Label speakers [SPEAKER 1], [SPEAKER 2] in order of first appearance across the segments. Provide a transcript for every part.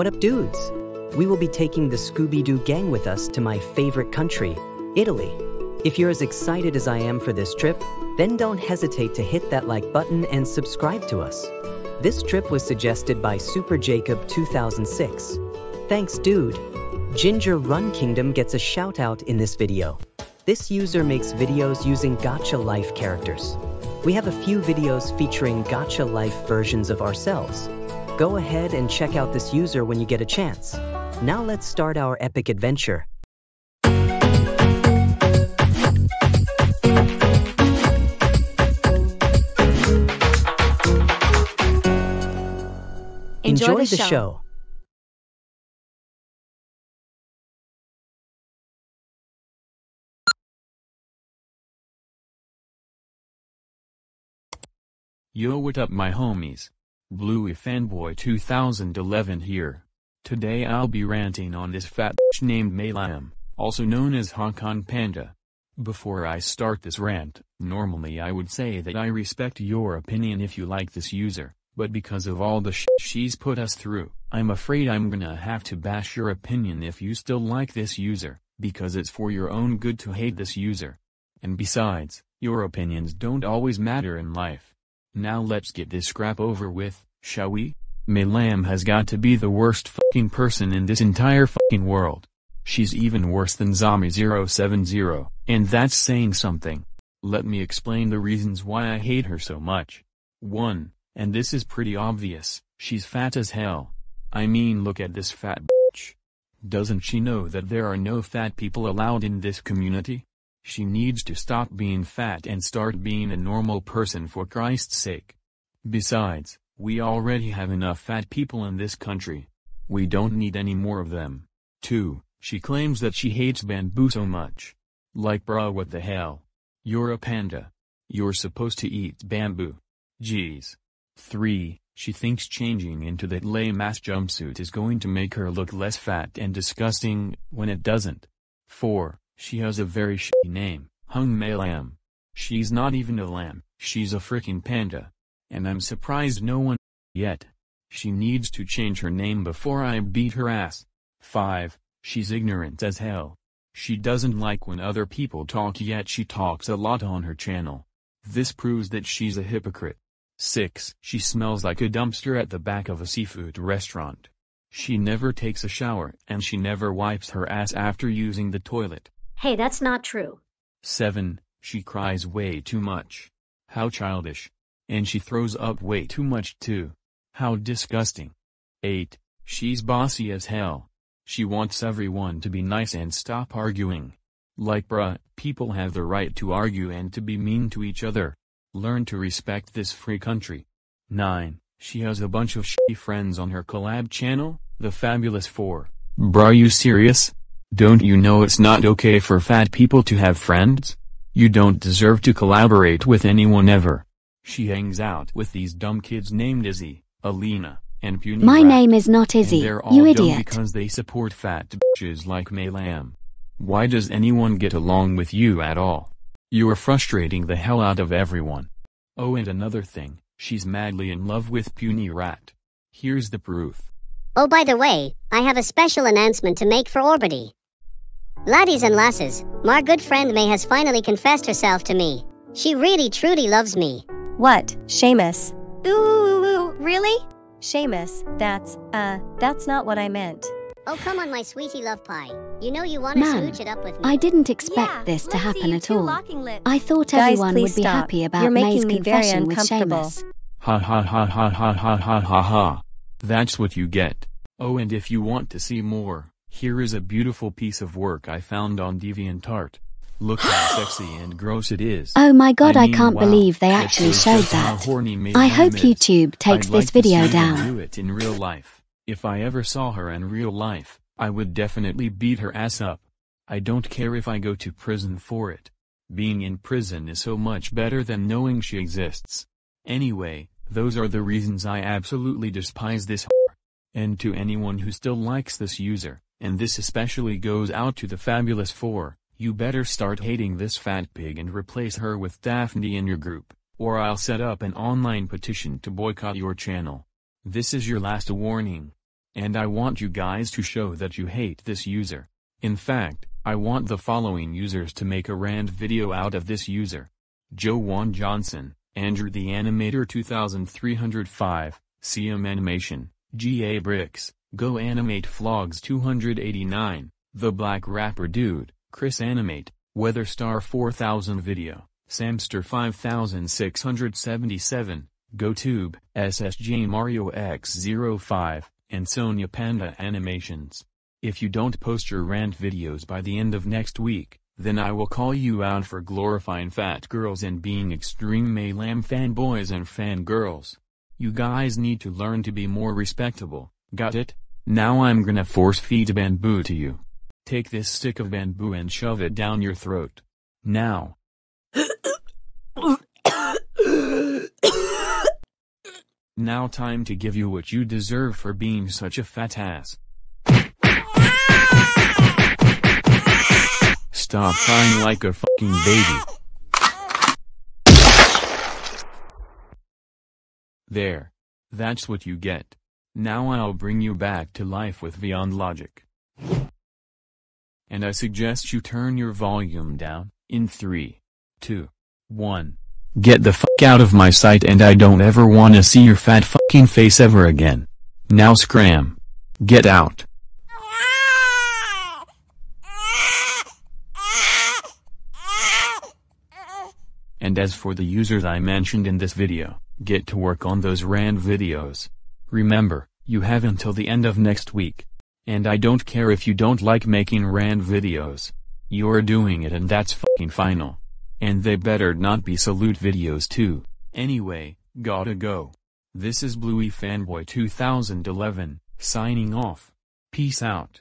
[SPEAKER 1] What up, dudes? We will be taking the Scooby-Doo gang with us to my favorite country, Italy. If you're as excited as I am for this trip, then don't hesitate to hit that like button and subscribe to us. This trip was suggested by Super Jacob 2006. Thanks, dude. Ginger Run Kingdom gets a shout out in this video. This user makes videos using gacha life characters. We have a few videos featuring gacha life versions of ourselves. Go ahead and check out this user when you get a chance. Now let's start our epic adventure. Enjoy the show.
[SPEAKER 2] Yo, what up my homies? Bluey Fanboy 2011 here. Today I'll be ranting on this fat bitch named MeiLam, also known as Hong Kong Panda. Before I start this rant, normally I would say that I respect your opinion if you like this user, but because of all the shit she's put us through, I'm afraid I'm gonna have to bash your opinion if you still like this user, because it's for your own good to hate this user. And besides, your opinions don't always matter in life. Now let's get this scrap over with, shall we? MeiLam has got to be the worst fucking person in this entire fucking world. She's even worse than Zombie070, and that's saying something. Let me explain the reasons why I hate her so much. 1, and this is pretty obvious, she's fat as hell. I mean, look at this fat bitch. Doesn't she know that there are no fat people allowed in this community? She needs to stop being fat and start being a normal person for Christ's sake. Besides, we already have enough fat people in this country. We don't need any more of them. 2, she claims that she hates bamboo so much. Like bruh, what the hell? You're a panda. You're supposed to eat bamboo. Jeez. 3, she thinks changing into that lame-ass jumpsuit is going to make her look less fat and disgusting, when it doesn't. 4, she has a very shitty name, Hung MeiLam. She's not even a lamb, she's a freaking panda. And I'm surprised no one yet. She needs to change her name before I beat her ass. 5, she's ignorant as hell. She doesn't like when other people talk, yet she talks a lot on her channel. This proves that she's a hypocrite. 6, she smells like a dumpster at the back of a seafood restaurant. She never takes a shower and she never wipes her ass after using the toilet.
[SPEAKER 3] Hey, that's not true.
[SPEAKER 2] 7, she cries way too much. How childish. And she throws up way too much too. How disgusting. 8, she's bossy as hell. She wants everyone to be nice and stop arguing. Like bruh, people have the right to argue and to be mean to each other. Learn to respect this free country. 9, she has a bunch of shitty friends on her collab channel, The Fabulous 4. Bruh, you serious? Don't you know it's not okay for fat people to have friends? You don't deserve to collaborate with anyone ever. She hangs out with these dumb kids named Izzy, Alina, and Puny.
[SPEAKER 4] My name is not Izzy,
[SPEAKER 2] they're all
[SPEAKER 4] you
[SPEAKER 2] dumb
[SPEAKER 4] idiot.
[SPEAKER 2] because they support fat bitches like MeiLam. Why does anyone get along with you at all? You are frustrating the hell out of everyone. Oh, and another thing, she's madly in love with Puny Rat. Here's the proof.
[SPEAKER 5] Oh, by the way, I have a special announcement to make for Orbity. Laddies and lasses, my good friend May has finally confessed herself to me. She really truly loves me.
[SPEAKER 6] What, Séamus?
[SPEAKER 3] Ooh, really?
[SPEAKER 6] Séamus, that's not what I meant.
[SPEAKER 5] Oh, come on, my sweetie love pie. You know you want to
[SPEAKER 4] Man,
[SPEAKER 5] smooch it up with me.
[SPEAKER 4] I didn't expect this to happen at all. I thought everyone would be happy about May's confession with Séamus.
[SPEAKER 2] Ha ha ha ha ha ha ha ha ha. That's what you get. Oh, and if you want to see more, here is a beautiful piece of work I found on DeviantArt. Look how sexy and gross it is.
[SPEAKER 4] Oh my god, I
[SPEAKER 2] mean,
[SPEAKER 4] can't
[SPEAKER 2] wow,
[SPEAKER 4] believe they
[SPEAKER 2] that
[SPEAKER 4] actually
[SPEAKER 2] shows
[SPEAKER 4] showed
[SPEAKER 2] just how
[SPEAKER 4] that.
[SPEAKER 2] horny MeiLam
[SPEAKER 4] I hope
[SPEAKER 2] is.
[SPEAKER 4] YouTube takes
[SPEAKER 2] I'd
[SPEAKER 4] this
[SPEAKER 2] like
[SPEAKER 4] video
[SPEAKER 2] to see her
[SPEAKER 4] down.
[SPEAKER 2] do it in real life. If I ever saw her in real life, I would definitely beat her ass up. I don't care if I go to prison for it. Being in prison is so much better than knowing she exists. Anyway, those are the reasons I absolutely despise this whore. And to anyone who still likes this user, and this especially goes out to the Fabulous 4, you better start hating this fat pig and replace her with Daphne in your group, or I'll set up an online petition to boycott your channel. This is your last warning. And I want you guys to show that you hate this user. In fact, I want the following users to make a rant video out of this user. Joanne Johnson, Andrew the Animator 2305, CM Animation, GA Bricks, Go Animate Vlogs 289, The Black Rapper Dude, Chris Animate, Weatherstar 4000 Video, Samster 5677, GoTube, SSJ Mario X05, and Sonia Panda Animations. If you don't post your rant videos by the end of next week, then I will call you out for glorifying fat girls and being extreme MeiLam fanboys and fangirls. You guys need to learn to be more respectable, got it? Now I'm gonna force feed bamboo to you. Take this stick of bamboo and shove it down your throat. Now. Now time to give you what you deserve for being such a fat ass. Stop crying like a fucking baby. There. That's what you get. Now I'll bring you back to life with Vyond logic. And I suggest you turn your volume down, in 3, 2, 1. Get the fuck out of my sight and I don't ever wanna see your fat fucking face ever again. Now scram. Get out. And as for the users I mentioned in this video, get to work on those rant videos. Remember, you have until the end of next week. And I don't care if you don't like making rant videos. You're doing it and that's fucking final. And they better not be salute videos too. Anyway, gotta go. This is Bluey Fanboy 2011, signing off. Peace out.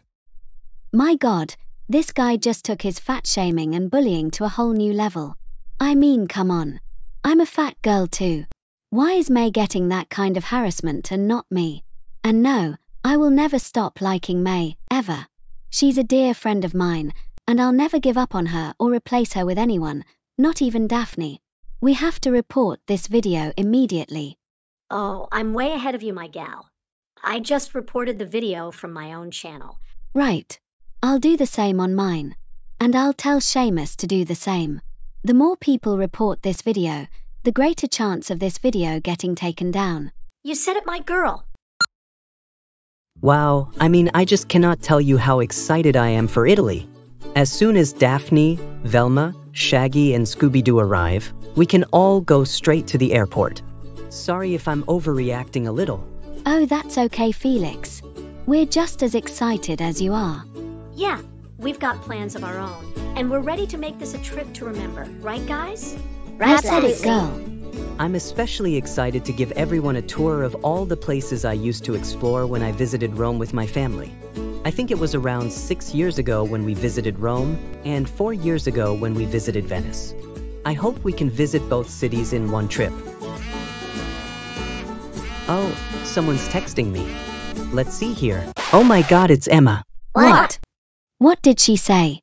[SPEAKER 4] My god, this guy just took his fat shaming and bullying to a whole new level. I mean, come on. I'm a fat girl too. Why is Mei getting that kind of harassment and not me? And no, I will never stop liking Mei, ever. She's a dear friend of mine, and I'll never give up on her or replace her with anyone, not even Daphne. We have to report this video immediately.
[SPEAKER 3] Oh, I'm way ahead of you, my gal. I just reported the video from my own channel.
[SPEAKER 4] Right. I'll do the same on mine. And I'll tell Séamus to do the same. The more people report this video, the greater chance of this video getting taken down.
[SPEAKER 3] You said it, my girl.
[SPEAKER 1] Wow, I mean, I just cannot tell you how excited I am for Italy. As soon as Daphne, Velma, Shaggy and Scooby-Doo arrive, we can all go straight to the airport. Sorry if I'm overreacting a little.
[SPEAKER 4] Oh, that's okay, Felix. We're just as excited as you are.
[SPEAKER 3] Yeah, we've got plans of our own, and we're ready to make this a trip to remember, right guys?
[SPEAKER 4] Let's let it go.
[SPEAKER 1] I'm especially excited to give everyone a tour of all the places I used to explore when I visited Rome with my family. I think it was around 6 years ago when we visited Rome, and 4 years ago when we visited Venice. I hope we can visit both cities in one trip. Oh, someone's texting me. Let's see here. Oh my god, it's Emma.
[SPEAKER 4] What? What did she say?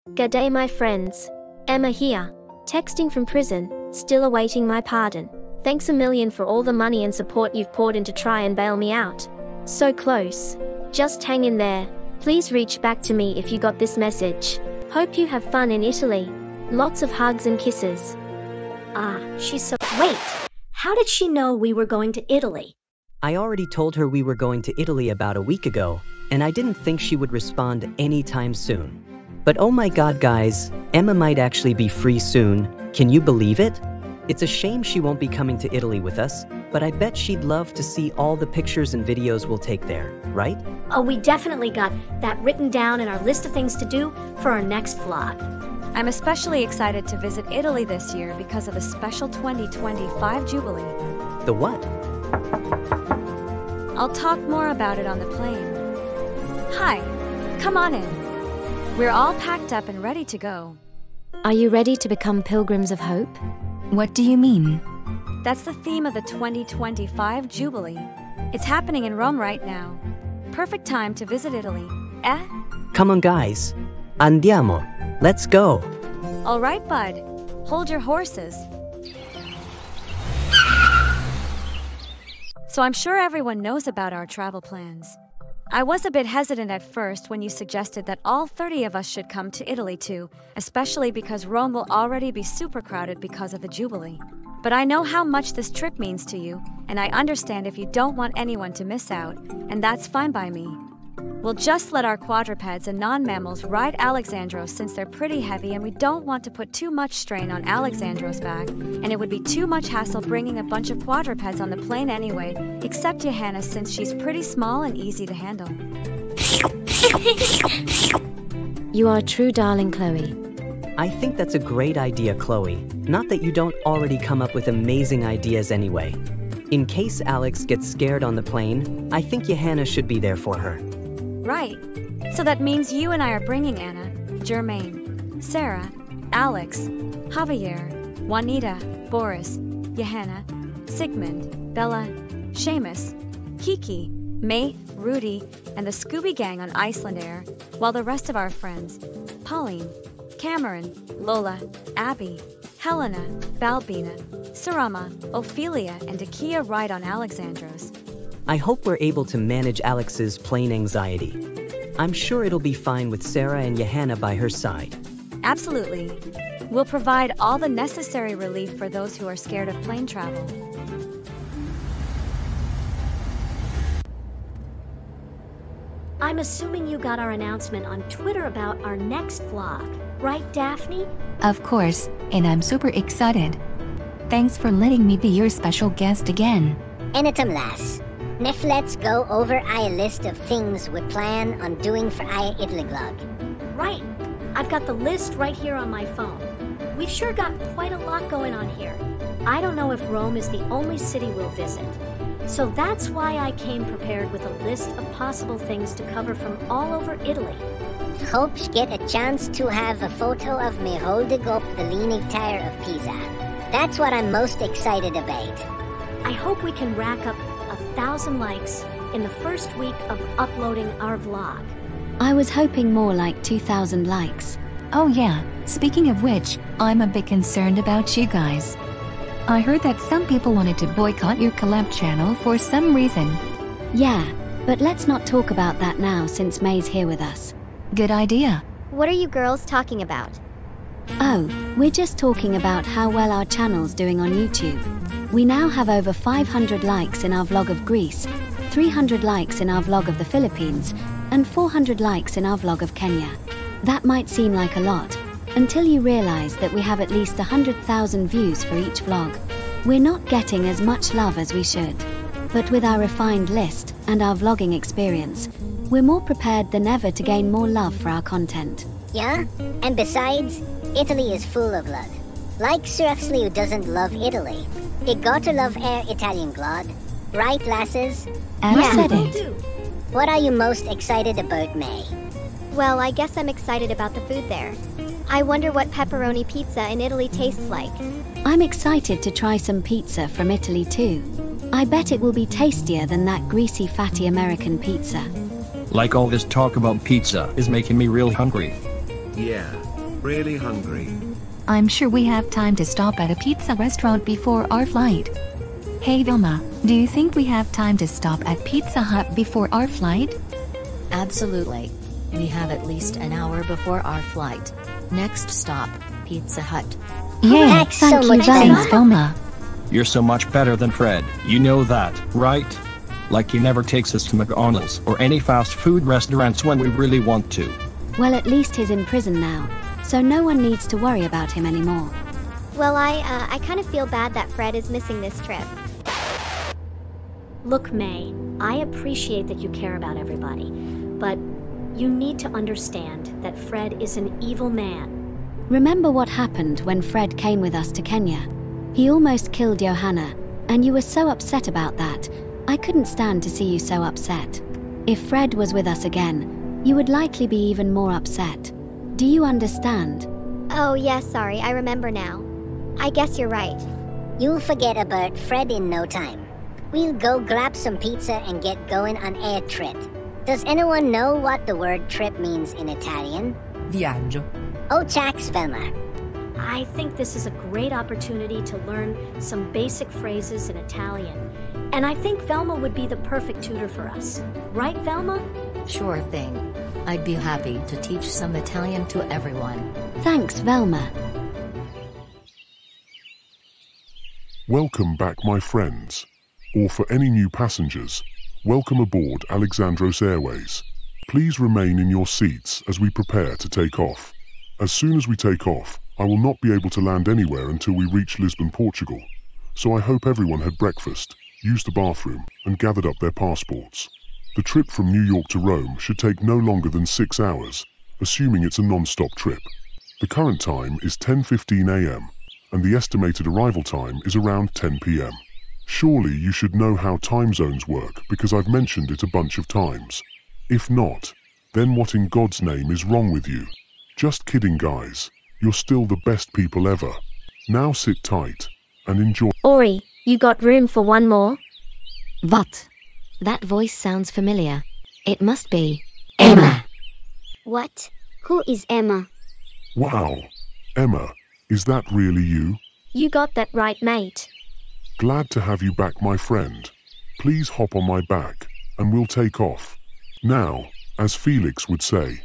[SPEAKER 7] G'day my friends. Emma here. Texting from prison, still awaiting my pardon. Thanks a million for all the money and support you've poured in to try and bail me out. So close. Just hang in there. Please reach back to me if you got this message. Hope you have fun in Italy. Lots of hugs and kisses.
[SPEAKER 3] She's so... Wait! How did she know we were going to Italy?
[SPEAKER 1] I already told her we were going to Italy about a week ago, and I didn't think she would respond anytime soon. But oh my god guys, Emma might actually be free soon. Can you believe it? It's a shame she won't be coming to Italy with us, but I bet she'd love to see all the pictures and videos we'll take there, right?
[SPEAKER 3] Oh, we definitely got that written down in our list of things to do for our next vlog.
[SPEAKER 8] I'm especially excited to visit Italy this year because of the special 2025 Jubilee.
[SPEAKER 1] The what?
[SPEAKER 8] I'll talk more about it on the plane. Hi, come on in. We're all packed up and ready to go.
[SPEAKER 4] Are you ready to become pilgrims of hope?
[SPEAKER 9] What do you mean?
[SPEAKER 8] That's the theme of the 2025 Jubilee. It's happening in Rome right now. Perfect time to visit Italy, eh?
[SPEAKER 1] Come on guys. Andiamo. Let's go.
[SPEAKER 8] All right, bud. Hold your horses. So I'm sure everyone knows about our travel plans. I was a bit hesitant at first when you suggested that all 30 of us should come to Italy too, especially because Rome will already be super crowded because of the Jubilee. But I know how much this trip means to you, and I understand if you don't want anyone to miss out, and that's fine by me. We'll just let our quadrupeds and non-mammals ride Alexandros since they're pretty heavy and we don't want to put too much strain on Alexandros' back, and it would be too much hassle bringing a bunch of quadrupeds on the plane anyway, except Johanna since she's pretty small and easy to handle.
[SPEAKER 7] You are a true darling, Chloe.
[SPEAKER 1] I think that's a great idea, Chloe. Not that you don't already come up with amazing ideas anyway. In case Alex gets scared on the plane, I think Johanna should be there for her.
[SPEAKER 8] Right. So that means you and I are bringing Anna, Jermaine, Sarah, Alex, Javier, Juanita, Boris, Johanna, Sigmund, Bella, Seamus, Kiki, May, Rudy, and the Scooby Gang on Iceland Air, while the rest of our friends, Pauline, Cameron, Lola, Abby, Helena, Balbina, Sarama, Ophelia, and Akia ride on Alexandros.
[SPEAKER 1] I hope we're able to manage Alex's plane anxiety. I'm sure it'll be fine with Sarah and Johanna by her side.
[SPEAKER 8] Absolutely. We'll provide all the necessary relief for those who are scared of plane travel.
[SPEAKER 3] I'm assuming you got our announcement on Twitter about our next vlog, right, Daphne?
[SPEAKER 9] Of course, and I'm super excited. Thanks for letting me be your special guest again.
[SPEAKER 5] Anytime, lass. Now let's go over our list of things we plan on doing for our Italy vlog.
[SPEAKER 3] Right. I've got the list right here on my phone. We've sure got quite a lot going on here. I don't know if Rome is the only city we'll visit. So that's why I came prepared with a list of possible things to cover from all over Italy.
[SPEAKER 5] Hope you get a chance to have a photo of me holding up the Leaning Tower of Pisa. That's what I'm most excited about.
[SPEAKER 3] I hope we can rack up 1,000 likes in the first week of uploading our vlog.
[SPEAKER 4] I was hoping more like 2,000 likes.
[SPEAKER 9] Oh yeah, speaking of which, I'm a bit concerned about you guys. I heard that some people wanted to boycott your collab channel for some reason.
[SPEAKER 4] Yeah, but let's not talk about that now since May's here with us.
[SPEAKER 9] Good idea.
[SPEAKER 6] What are you girls talking about?
[SPEAKER 4] Oh, we're just talking about how well our channel's doing on YouTube. We now have over 500 likes in our vlog of Greece, 300 likes in our vlog of the Philippines, and 400 likes in our vlog of Kenya. That might seem like a lot, until you realize that we have at least 100,000 views for each vlog. We're not getting as much love as we should. But with our refined list and our vlogging experience, we're more prepared than ever to gain more love for our content.
[SPEAKER 5] Yeah? And besides, Italy is full of love. Like seriously who doesn't love Italy? You gotta love our Italian blood. Right, lasses?
[SPEAKER 4] I said it.
[SPEAKER 5] What are you most excited about, May?
[SPEAKER 6] Well, I guess I'm excited about the food there. I wonder what pepperoni pizza in Italy tastes like.
[SPEAKER 4] I'm excited to try some pizza from Italy too. I bet it will be tastier than that greasy, fatty American pizza.
[SPEAKER 10] Like all this talk about pizza is making me real hungry.
[SPEAKER 11] Yeah, really hungry.
[SPEAKER 9] I'm sure we have time to stop at a pizza restaurant before our flight. Hey Vilma, do you think we have time to stop at Pizza Hut before our flight?
[SPEAKER 12] Absolutely. We have at least an hour before our flight. Next stop, Pizza Hut.
[SPEAKER 9] Yeah,
[SPEAKER 5] Thanks
[SPEAKER 9] thank
[SPEAKER 5] so
[SPEAKER 9] you
[SPEAKER 5] much,
[SPEAKER 9] Thanks, Vilma.
[SPEAKER 10] You're so much better than Fred, you know that, right? Like he never takes us to McDonald's or any fast food restaurants when we really want to.
[SPEAKER 4] Well, at least he's in prison now, so no one needs to worry about him anymore.
[SPEAKER 6] Well, I kind of feel bad that Fred is missing this trip.
[SPEAKER 3] Look, May, I appreciate that you care about everybody, but you need to understand that Fred is an evil man.
[SPEAKER 4] Remember what happened when Fred came with us to Kenya? He almost killed Johanna, and you were so upset about that. I couldn't stand to see you so upset. If Fred was with us again, you would likely be even more upset. Do you understand?
[SPEAKER 6] Oh, yeah, sorry, I remember now. I guess you're right.
[SPEAKER 5] You'll forget about Fred in no time. We'll go grab some pizza and get going on our trip. Does anyone know what the word trip means in Italian?
[SPEAKER 12] Viaggio.
[SPEAKER 5] Oh, Jax, Velma.
[SPEAKER 3] I think this is a great opportunity to learn some basic phrases in Italian. And I think Velma would be the perfect tutor for us. Right, Velma?
[SPEAKER 12] Sure thing. I'd be happy to teach some Italian to everyone.
[SPEAKER 4] Thanks, Velma.
[SPEAKER 13] Welcome back, my friends. Or for any new passengers, welcome aboard Alexandros Airways. Please remain in your seats as we prepare to take off. As soon as we take off, I will not be able to land anywhere until we reach Lisbon, Portugal. So I hope everyone had breakfast, used the bathroom, and gathered up their passports. The trip from New York to Rome should take no longer than 6 hours, assuming it's a non-stop trip. The current time is 10:15 a.m. and the estimated arrival time is around 10 p.m. Surely you should know how time zones work because I've mentioned it a bunch of times. If not, then what in God's name is wrong with you? Just kidding, guys. You're still the best people ever. Now sit tight and enjoy.
[SPEAKER 7] Ori, you got room for one more?
[SPEAKER 4] What? That voice sounds familiar. It must be Emma.
[SPEAKER 5] What? Who is Emma?
[SPEAKER 13] Wow. Emma, is that really you?
[SPEAKER 7] You got that right, mate.
[SPEAKER 13] Glad to have you back, my friend. Please hop on my back, and we'll take off. Now, as Felix would say,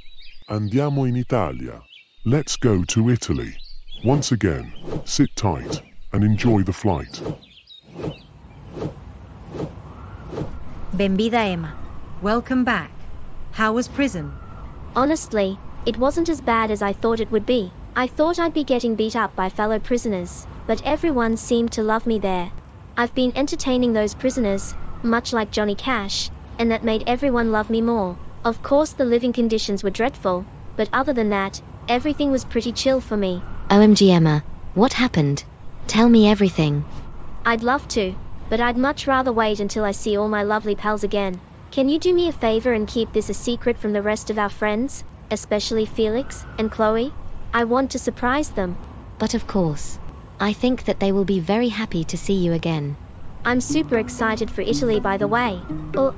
[SPEAKER 13] andiamo in Italia. Let's go to Italy. Once again, sit tight and enjoy the flight.
[SPEAKER 14] Benvida, Emma. Welcome back. How was prison?
[SPEAKER 7] Honestly, it wasn't as bad as I thought it would be. I thought I'd be getting beat up by fellow prisoners, but everyone seemed to love me there. I've been entertaining those prisoners, much like Johnny Cash, and that made everyone love me more. Of course the living conditions were dreadful, but other than that, everything was pretty chill for me.
[SPEAKER 4] OMG, Emma. What happened? Tell me everything.
[SPEAKER 7] I'd love to, but I'd much rather wait until I see all my lovely pals again. Can you do me a favor and keep this a secret from the rest of our friends, especially Felix and Chloe? I want to surprise them.
[SPEAKER 4] But of course. I think that they will be very happy to see you again.
[SPEAKER 7] I'm super excited for Italy, by the way.
[SPEAKER 5] Oh,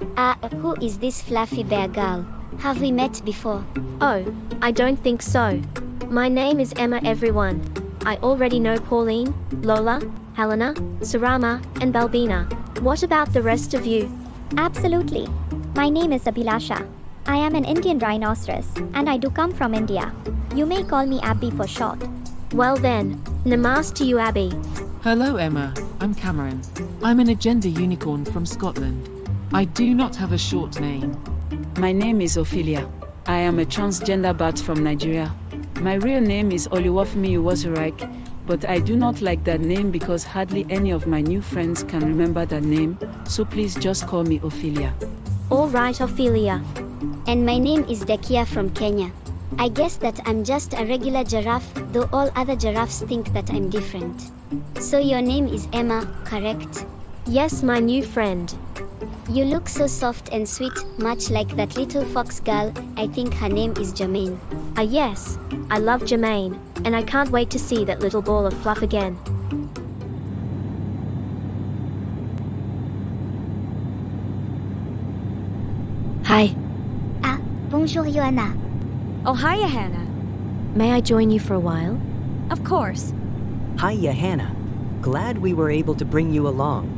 [SPEAKER 5] who is this fluffy bear girl? Have we met before?
[SPEAKER 7] Oh, I don't think so. My name is Emma, everyone. I already know Pauline, Lola, Helena, Sarama, and Balbina. What about the rest of you?
[SPEAKER 6] Absolutely. My name is Abhilasha. I am an Indian rhinoceros, and I do come from India. You may call me Abby for short.
[SPEAKER 7] Well then, namaste to you, Abby.
[SPEAKER 15] Hello, Emma. I'm Cameron. I'm an agenda unicorn from Scotland. I do not have a short name.
[SPEAKER 16] My name is Ophelia. I am a transgender bat from Nigeria. My real name is Oluwafemi Uwazurike, but I do not like that name because hardly any of my new friends can remember that name, so please just call me Ophelia.
[SPEAKER 7] All right, Ophelia.
[SPEAKER 5] And my name is Dekia from Kenya. I guess that I'm just a regular giraffe, though all other giraffes think that I'm different. So your name is Emma, correct?
[SPEAKER 7] Yes, my new friend.
[SPEAKER 5] You look so soft and sweet, much like that little fox girl. I think her name is Jermaine.
[SPEAKER 7] Yes, I love Jermaine, and I can't wait to see that little ball of fluff again.
[SPEAKER 4] Hi.
[SPEAKER 6] Bonjour, Joanna.
[SPEAKER 8] Oh, hiya, Hannah.
[SPEAKER 7] May I join you for a while?
[SPEAKER 8] Of course.
[SPEAKER 1] Hiya, Hannah. Glad we were able to bring you along.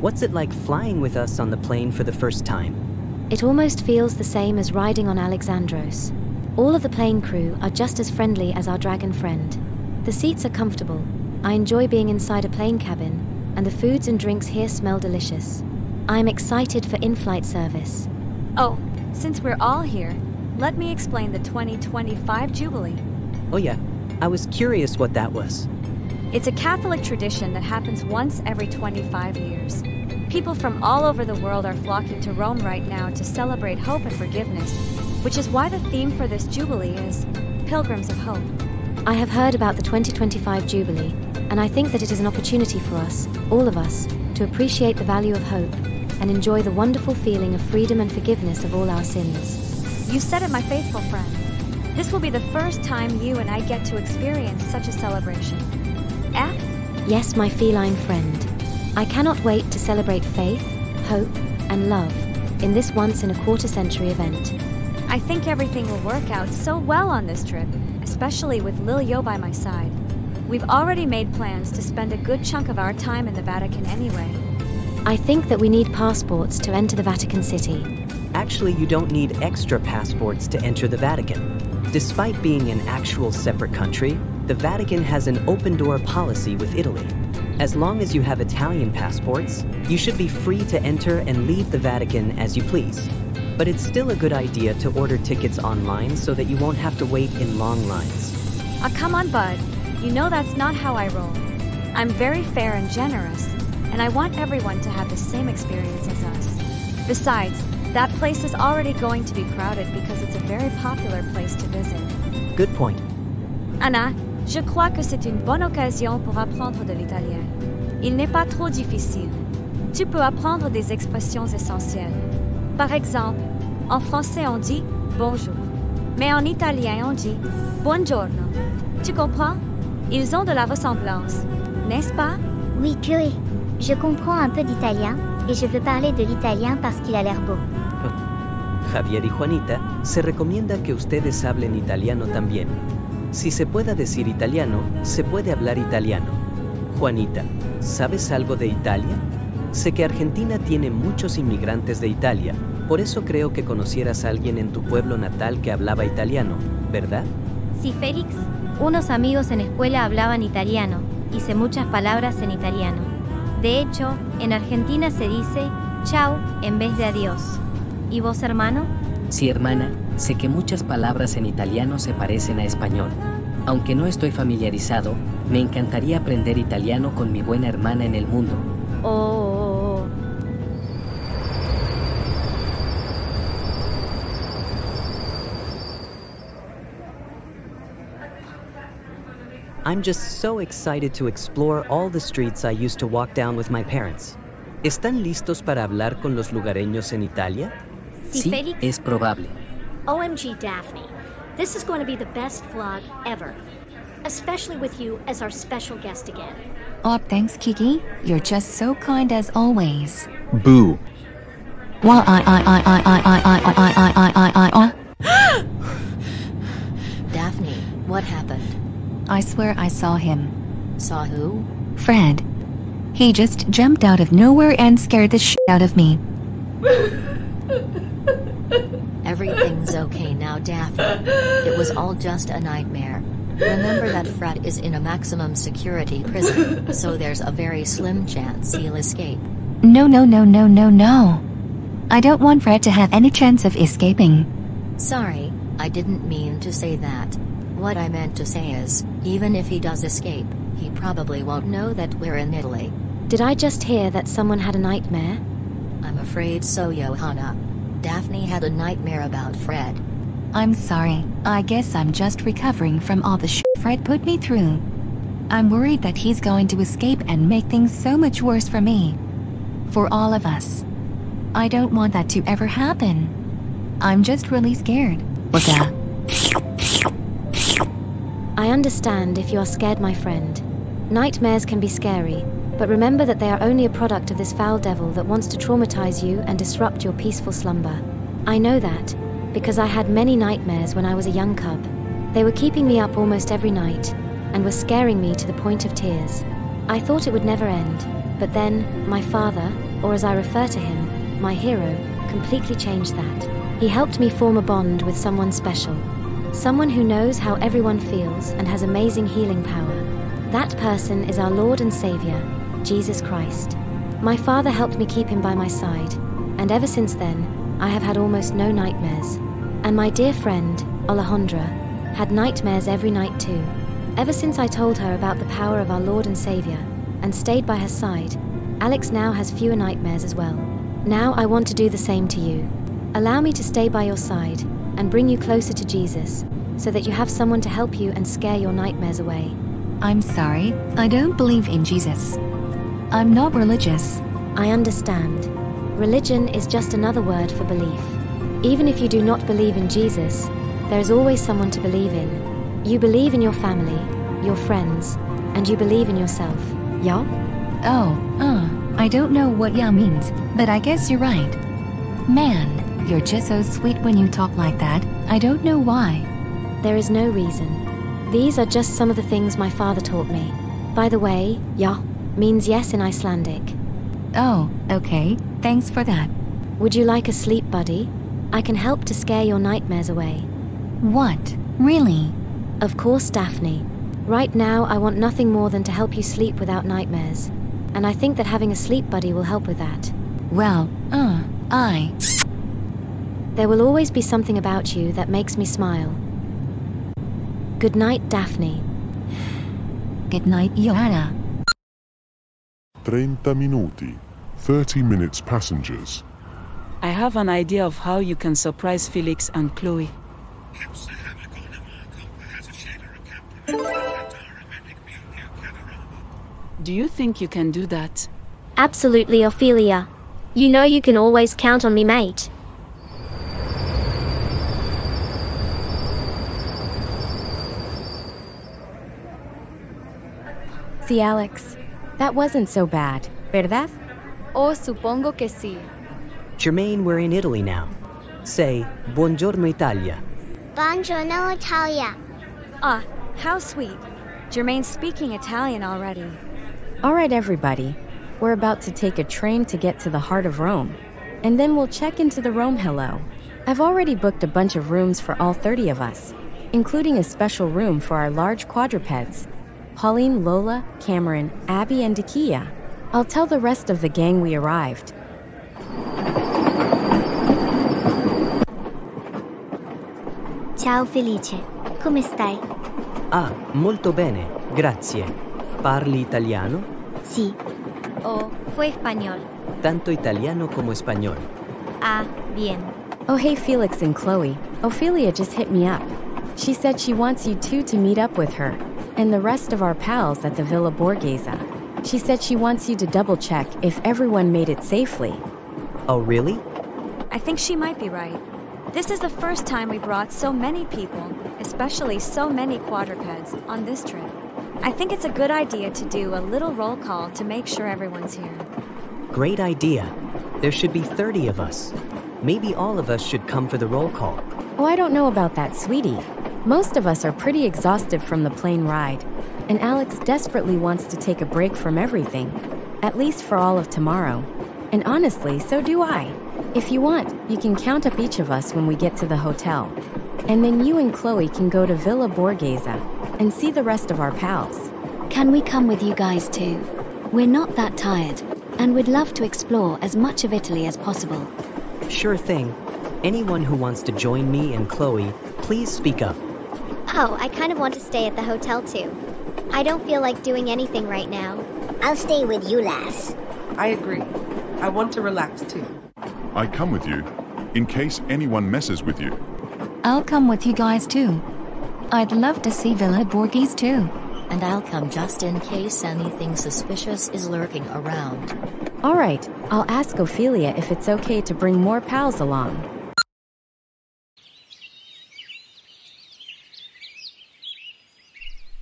[SPEAKER 1] What's it like flying with us on the plane for the first time?
[SPEAKER 4] It almost feels the same as riding on Alexandros. All of the plane crew are just as friendly as our dragon friend. The seats are comfortable. I enjoy being inside a plane cabin, and the foods and drinks here smell delicious. I am excited for in-flight service.
[SPEAKER 8] Oh, since we're all here, let me explain the 2025 Jubilee.
[SPEAKER 1] Oh yeah, I was curious what that was.
[SPEAKER 8] It's a Catholic tradition that happens once every 25 years. People from all over the world are flocking to Rome right now to celebrate hope and forgiveness, which is why the theme for this Jubilee is Pilgrims of Hope.
[SPEAKER 4] I have heard about the 2025 Jubilee, and I think that it is an opportunity for us, all of us, to appreciate the value of hope and enjoy the wonderful feeling of freedom and forgiveness of all our sins.
[SPEAKER 8] You said it, my faithful friend. This will be the first time you and I get to experience such a celebration.
[SPEAKER 4] Yes, my feline friend. I cannot wait to celebrate faith, hope, and love in this once-in-a-quarter-century event.
[SPEAKER 8] I think everything will work out so well on this trip, especially with Lil Yo by my side. We've already made plans to spend a good chunk of our time in the Vatican anyway.
[SPEAKER 4] I think that we need passports to enter the Vatican City.
[SPEAKER 1] Actually, you don't need extra passports to enter the Vatican. Despite being an actual separate country, the Vatican has an open-door policy with Italy. As long as you have Italian passports, you should be free to enter and leave the Vatican as you please. But it's still a good idea to order tickets online so that you won't have to wait in long lines.
[SPEAKER 8] Come on, bud. You know that's not how I roll. I'm very fair and generous, and I want everyone to have the same experience as us. Besides, that place is already going to be crowded because it's a very popular place to visit.
[SPEAKER 1] Good point.
[SPEAKER 8] Anna, je crois que c'est une bonne occasion pour apprendre de l'italien. Il n'est pas trop difficile. Tu peux apprendre des expressions essentielles. Par exemple, en français on dit bonjour, mais en italien on dit buongiorno. Tu comprends? Ils ont de la ressemblance, n'est-ce pas?
[SPEAKER 6] Oui, Chloé. Je comprends un peu d'italien, et je veux parler de l'italien parce qu'il a l'air beau.
[SPEAKER 1] Javier y Juanita, se recomienda que ustedes hablen italiano también. Si se puede decir italiano, se puede hablar italiano. Juanita, ¿sabes algo de Italia? Sé que Argentina tiene muchos inmigrantes de Italia, por eso creo que conocieras a alguien en tu pueblo natal que hablaba italiano, ¿verdad?
[SPEAKER 17] Sí, Félix. Unos amigos en escuela hablaban italiano, y sé muchas palabras en italiano. De hecho, en Argentina se dice chao en vez de adiós. ¿Y vos, hermano?
[SPEAKER 18] Sí, hermana, sé que muchas palabras en italiano se parecen a español. Aunque no estoy familiarizado, me encantaría aprender italiano con mi buena hermana en el mundo.
[SPEAKER 17] Oh.
[SPEAKER 1] I'm just so excited to explore all the streets I used to walk down with my parents. ¿Están listos para hablar con los lugareños en Italia?
[SPEAKER 18] Sí, es probable.
[SPEAKER 3] OMG, Daphne. This is going to be the best vlog ever. Especially with you as our special guest again.
[SPEAKER 9] Oh, thanks, Kiki. You're just so kind as always.
[SPEAKER 10] Boo.
[SPEAKER 9] Why
[SPEAKER 12] Daphne, what happened?
[SPEAKER 9] I swear I saw him.
[SPEAKER 12] Saw who?
[SPEAKER 9] Fred. He just jumped out of nowhere and scared the shit out of me.
[SPEAKER 12] Everything's okay now, Daphne. It was all just a nightmare. Remember that Fred is in a maximum security prison, so there's a very slim chance he'll escape.
[SPEAKER 9] No. I don't want Fred to have any chance of escaping.
[SPEAKER 12] Sorry, I didn't mean to say that. What I meant to say is, even if he does escape, he probably won't know that we're in Italy.
[SPEAKER 7] Did I just hear that someone had a nightmare?
[SPEAKER 12] I'm afraid so, Johanna. Daphne had a nightmare about Fred.
[SPEAKER 9] I'm sorry, I guess I'm just recovering from all the shit Fred put me through. I'm worried that he's going to escape and make things so much worse for me. For all of us. I don't want that to ever happen. I'm just really scared.
[SPEAKER 7] I understand if you are scared, my friend. Nightmares can be scary, but remember that they are only a product of this foul devil that wants to traumatize you and disrupt your peaceful slumber. I know that, because I had many nightmares when I was a young cub. They were keeping me up almost every night, and were scaring me to the point of tears. I thought it would never end, but then, my father, or as I refer to him, my hero, completely changed that. He helped me form a bond with someone special. Someone who knows how everyone feels and has amazing healing power. That person is our Lord and Savior, Jesus Christ. My father helped me keep him by my side, and ever since then, I have had almost no nightmares. And my dear friend, Alejandra, had nightmares every night too. Ever since I told her about the power of our Lord and Savior, and stayed by her side, Alex now has fewer nightmares as well. Now I want to do the same to you. Allow me to stay by your side, and bring you closer to Jesus, so that you have someone to help you and scare your nightmares away.
[SPEAKER 9] I'm sorry, I don't believe in Jesus. I'm not religious.
[SPEAKER 7] I understand. Religion is just another word for belief. Even if you do not believe in Jesus, there is always someone to believe in. You believe in your family, your friends, and you believe in yourself. Yeah?
[SPEAKER 9] I don't know what yeah means, but I guess you're right. Man, you're just so sweet when you talk like that. I don't know why.
[SPEAKER 7] There is no reason. These are just some of the things my father taught me. By the way, ja means yes in Icelandic.
[SPEAKER 9] Oh, okay, thanks for that.
[SPEAKER 7] Would you like a sleep buddy? I can help to scare your nightmares away.
[SPEAKER 9] What? Really?
[SPEAKER 7] Of course, Daphne. Right now, I want nothing more than to help you sleep without nightmares. And I think that having a sleep buddy will help with that.
[SPEAKER 9] Well,
[SPEAKER 7] There will always be something about you that makes me smile. Good night, Daphne.
[SPEAKER 9] Good night, Joanna.
[SPEAKER 13] 30 minuti. 30 minutes passengers.
[SPEAKER 16] I have an idea of how you can surprise Felix and Chloe. Do you think you can do that?
[SPEAKER 17] Absolutely, Ophelia. You know you can always count on me, mate.
[SPEAKER 19] See, Alex, that wasn't so bad, ¿verdad?
[SPEAKER 8] Oh, supongo que sí.
[SPEAKER 1] Jermaine, we're in Italy now. Say, Buongiorno Italia.
[SPEAKER 5] Buongiorno Italia.
[SPEAKER 8] Ah, how sweet. Jermaine's speaking Italian already.
[SPEAKER 19] All right, everybody. We're about to take a train to get to the heart of Rome. And then we'll check into the Rome Hello. I've already booked a bunch of rooms for all 30 of us, including a special room for our large quadrupeds. Pauline, Lola, Cameron, Abby, and Dakia. I'll tell the rest of the gang we arrived.
[SPEAKER 6] Ciao Felice, come stai?
[SPEAKER 1] Ah, molto bene, grazie. Parli italiano?
[SPEAKER 6] Sì.
[SPEAKER 17] Oh, fue español.
[SPEAKER 1] Tanto italiano como español.
[SPEAKER 17] Ah, bien.
[SPEAKER 19] Oh, hey, Felix and Chloe. Ophelia just hit me up. She said she wants you two to meet up with her and the rest of our pals at the Villa Borghese. She said she wants you to double-check if everyone made it safely.
[SPEAKER 1] Oh, really?
[SPEAKER 8] I think she might be right. This is the first time we brought so many people, especially so many quadrupeds, on this trip. I think it's a good idea to do a little roll call to make sure everyone's here.
[SPEAKER 1] Great idea. There should be 30 of us. Maybe all of us should come for the roll call.
[SPEAKER 19] Oh, I don't know about that, sweetie. Most of us are pretty exhausted from the plane ride, and Alex desperately wants to take a break from everything, at least for all of tomorrow. And honestly, so do I. If you want, you can count up each of us when we get to the hotel. And then you and Chloe can go to Villa Borghese and see the rest of our pals.
[SPEAKER 4] Can we come with you guys too? We're not that tired, and we'd love to explore as much of Italy as possible.
[SPEAKER 1] Sure thing. Anyone who wants to join me and Chloe, please speak up.
[SPEAKER 6] Oh, I kind of want to stay at the hotel too. I don't feel like doing anything right now.
[SPEAKER 5] I'll stay with you, lass.
[SPEAKER 20] I agree. I want to relax too.
[SPEAKER 21] I come with you, in case anyone messes with you.
[SPEAKER 9] I'll come with you guys too. I'd love to see Villa Borghese too.
[SPEAKER 12] And I'll come just in case anything suspicious is lurking around.
[SPEAKER 19] All right, I'll ask Ophelia if it's okay to bring more pals along.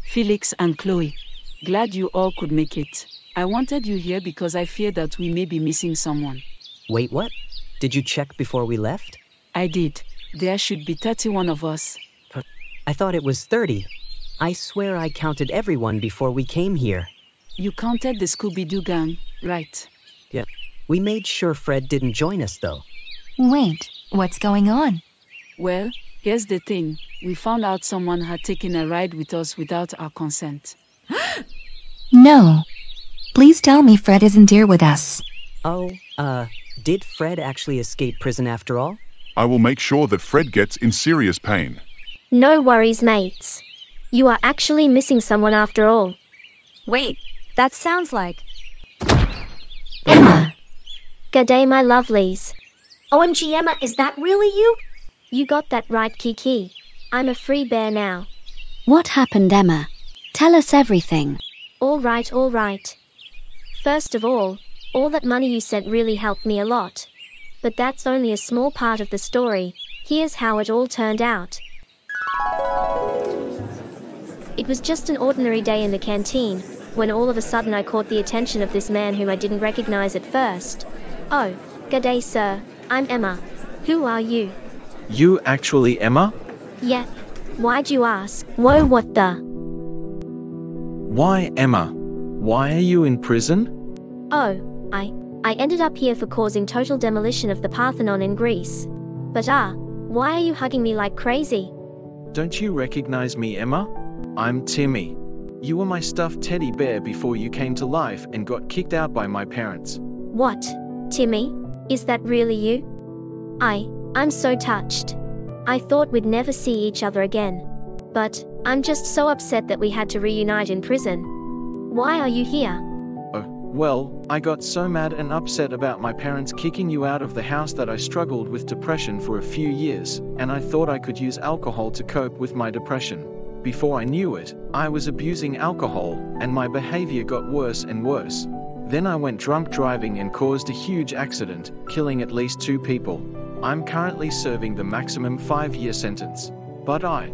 [SPEAKER 16] Felix and Chloe, glad you all could make it. I wanted you here because I fear that we may be missing someone.
[SPEAKER 1] Wait, what? Did you check before we left?
[SPEAKER 16] I did. There should be 31 of us.
[SPEAKER 1] But I thought it was 30. I swear I counted everyone before we came here.
[SPEAKER 16] You counted the Scooby-Doo gang, right?
[SPEAKER 1] Yeah. We made sure Fred didn't join us, though.
[SPEAKER 9] Wait, what's going on?
[SPEAKER 16] Well, here's the thing. We found out someone had taken a ride with us without our consent.
[SPEAKER 9] No. Please tell me Fred isn't here with us.
[SPEAKER 1] Oh, did Fred actually escape prison after all?
[SPEAKER 21] I will make sure that Fred gets in serious pain.
[SPEAKER 17] No worries, mates. You are actually missing someone after all.
[SPEAKER 8] Wait, that sounds like...
[SPEAKER 9] Emma!
[SPEAKER 17] G'day, my lovelies.
[SPEAKER 3] OMG, Emma, is that really you?
[SPEAKER 17] You got that right, Kiki. I'm a free bear now.
[SPEAKER 4] What happened, Emma? Tell us everything.
[SPEAKER 17] All right. First of all that money you sent really helped me a lot. But that's only a small part of the story. Here's how it all turned out. It was just an ordinary day in the canteen, when all of a sudden I caught the attention of this man whom I didn't recognize at first. Oh, g'day sir, I'm Emma. Who are you?
[SPEAKER 22] You actually Emma?
[SPEAKER 17] Yep. Why'd you ask? Whoa, what the?
[SPEAKER 22] Why Emma? Why are you in prison?
[SPEAKER 17] Oh, I ended up here for causing total demolition of the Parthenon in Greece.
[SPEAKER 7] But why are you hugging me like crazy?
[SPEAKER 22] Don't you recognize me, Emma? I'm Timmy. You were my stuffed teddy bear before you came to life and got kicked out by my parents.
[SPEAKER 7] What? Timmy? Is that really you? I'm so touched. I thought we'd never see each other again. But I'm just so upset that we had to reunite in prison. Why are you here?
[SPEAKER 22] Oh, well, I got so mad and upset about my parents kicking you out of the house that I struggled with depression for a few years, and I thought I could use alcohol to cope with my depression. Before I knew it, I was abusing alcohol, and my behavior got worse and worse. Then I went drunk driving and caused a huge accident, killing at least 2 people. I'm currently serving the maximum 5-year sentence. But I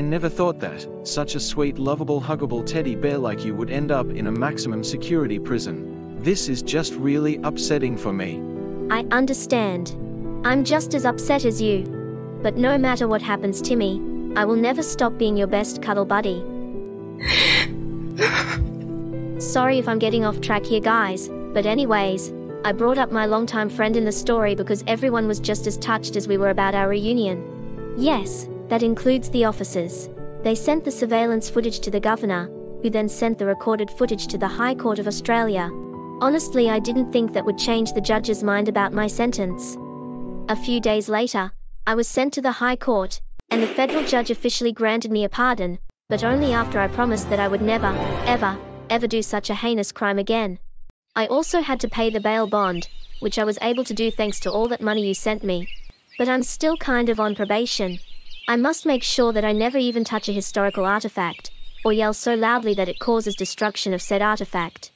[SPEAKER 22] never thought that such a sweet, lovable, huggable teddy bear like you would end up in a maximum security prison. This is just really upsetting for me.
[SPEAKER 7] I understand. I'm just as upset as you. But no matter what happens, Timmy, I will never stop being your best cuddle buddy. Sorry if I'm getting off track here, guys, but anyways, I brought up my longtime friend in the story because everyone was just as touched as we were about our reunion. Yes, that includes the officers. They sent the surveillance footage to the governor, who then sent the recorded footage to the High Court of Australia. Honestly, I didn't think that would change the judge's mind about my sentence. A few days later, I was sent to the High Court, and the federal judge officially granted me a pardon, but only after I promised that I would never, ever do such a heinous crime again. I also had to pay the bail bond, which I was able to do thanks to all that money you sent me. But I'm still kind of on probation. I must make sure that I never even touch a historical artifact, or yell so loudly that it causes destruction of said artifact.